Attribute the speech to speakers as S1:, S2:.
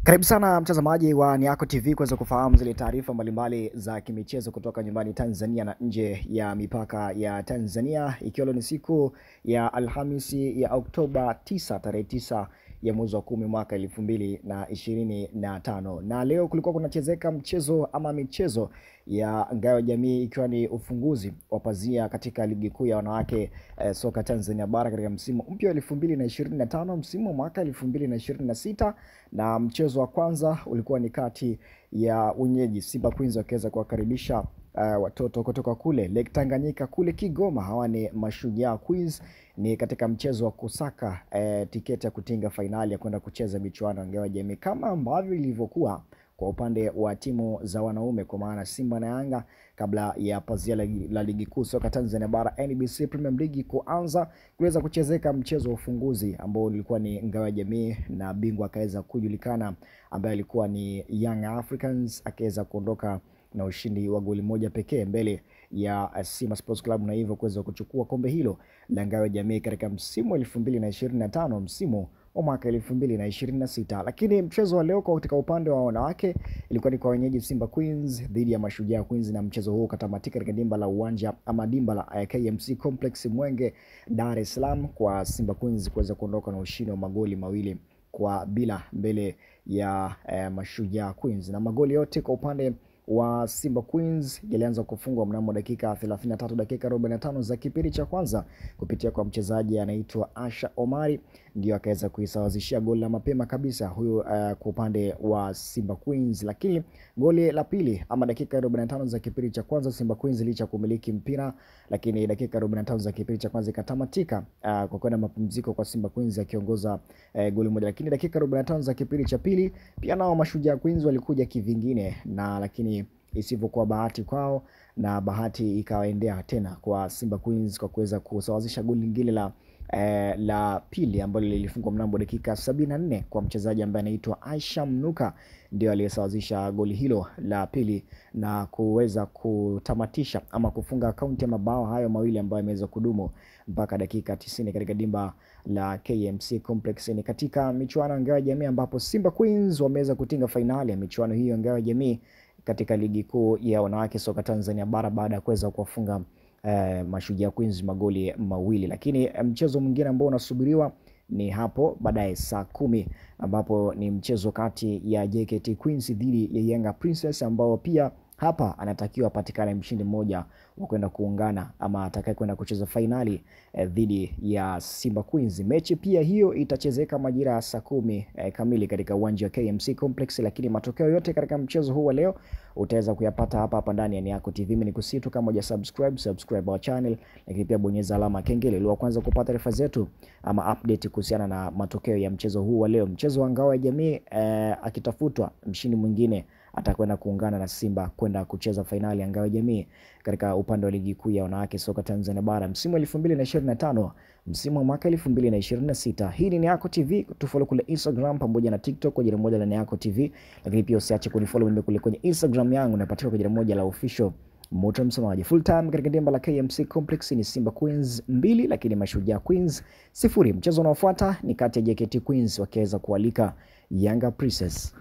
S1: Karibu sana mtazamaji wa Niako TV kuweza kufahamu zile taarifa mbalimbali za kimichezo kutoka nyumbani Tanzania na nje ya mipaka ya Tanzania, ikiwa ni siku ya Alhamisi ya Oktoba 9 tarehe 9 ya mwezi wa 10 mwaka 2025. Na leo kulikuwa kunachezeka mchezo ama michezo ya ngao ya jamii, ikiwa ni ufunguzi wa pazia katika ligi kuu ya wanawake soka Tanzania bara katika msimu mpya wa 2025 msimu wa mwaka 2026. Na mchezo wa kwanza ulikuwa ni kati ya wenyeji Simba Queens wakiweza kuwakaribisha watoto kutoka kule Lake Tanganyika kule Kigoma. Hawa ni Mashujaa Queens, ni katika mchezo wa kusaka tiketi ya kutinga fainali ya kwenda kucheza michuano ya ngao ya jamii, kama ambavyo ilivyokuwa kwa upande wa timu za wanaume, kwa maana Simba na Yanga kabla ya pazia la ligi kuu soka Tanzania bara NBC Premier League kuanza, kuweza kuchezeka mchezo wa ufunguzi ambao ulikuwa ni ngao ya jamii, na bingwa akaweza kujulikana ambaye alikuwa ni Young Africans, akaweza kuondoka na ushindi wa goli moja pekee mbele ya Simba Sports Club, na hivyo kuweza kuchukua kombe hilo la ngao ya jamii katika msimu wa 2025 msimu wa mwaka 2026. Lakini mchezo wa leo kwa katika upande wa wanawake ilikuwa ni kwa wenyeji Simba Queens dhidi ya Mashujaa Queens, na mchezo huo katamatika katika dimba la uwanja ama dimba la KMC Complex Mwenge, Dar es Salaam, kwa Simba Queens kuweza kuondoka na ushindi wa magoli 2-0 mbele ya Mashujaa Queens. Na magoli yote kwa upande wa Simba Queens yalianza kufungwa mnamo dakika 33 dakika 45 za kipindi cha kwanza kupitia kwa mchezaji anaitwa Asha Omari, ndio akaweza kuisawazishia goli la mapema kabisa huyu kwa upande wa Simba Queens. Lakini goli la pili ama dakika 45 za kipindi cha kwanza, Simba Queens licha kumiliki mpira, lakini dakika 45 za kipindi cha kwanza ikatamatika kwa kwenda mapumziko kwa Simba Queens akiongoza goli moja. Lakini dakika 45 za kipindi cha pili pia nao Mashujaa Queens walikuja kivingine, na lakini isivyokuwa bahati kwao, na bahati ikawaendea tena kwa Simba Queens kwa kuweza kusawazisha goli lingine la pili ambalo lilifungwa mnamo dakika 74 kwa mchezaji ambaye anaitwa Aisha Mnuka, ndio aliyesawazisha goli hilo la pili na kuweza kutamatisha ama kufunga akaunti ya mabao hayo mawili ambayo yameweza kudumu mpaka dakika 90 katika dimba la KMC Complex. Ni katika michuano ya ngao ya jamii ambapo Simba Queens wameweza kutinga fainali ya michuano hiyo ya ngao ya jamii katika ligi kuu ya wanawake soka Tanzania bara baada ya kuweza kuwafunga Mashujaa Queens magoli 2. Lakini mchezo mwingine ambao unasubiriwa ni hapo baadaye saa 10 ambapo ni mchezo kati ya JKT Queens dhidi ya Yanga Princess, ambao pia hapa anatakiwa patikane mshindi mmoja wa kwenda kuungana ama atakaye kwenda kucheza fainali dhidi ya Simba Queens. Mechi pia hiyo itachezeka majira ya saa 10 kamili katika uwanja wa KMC Complex. Lakini matokeo yote katika mchezo huu wa leo utaweza kuyapata hapa ndani ya Niako TV. Mimi nikusitu kama subscribe our channel, lakini pia bonyeza alama kengele ili kwanza kupata taarifa zetu ama update kuhusiana na matokeo ya mchezo huu wa leo. Mchezo wa ngao ya jamii akitafutwa mshindi mwingine atakwenda kuungana na Simba kwenda kucheza fainali ya ngao ya jamii katika upande wa ligi kuu ya wanawake soka Tanzania bara msimu wa 2025 msimu wa mwaka 2026. Hii ni Niako TV, tufollow kule Instagram pamoja na TikTok kwa jina moja la Niako TV, lakini pia usiache kunifollow mimi kule kwenye Instagram yangu napatikana kwa jina moja la official Moto Msamaji. Full time katika dimba la KMC Complex ni Simba Queens 2 lakini Mashujaa Queens 0. Mchezo unaofuata ni kati ya JKT Queens wakiweza kualika Yanga Princess.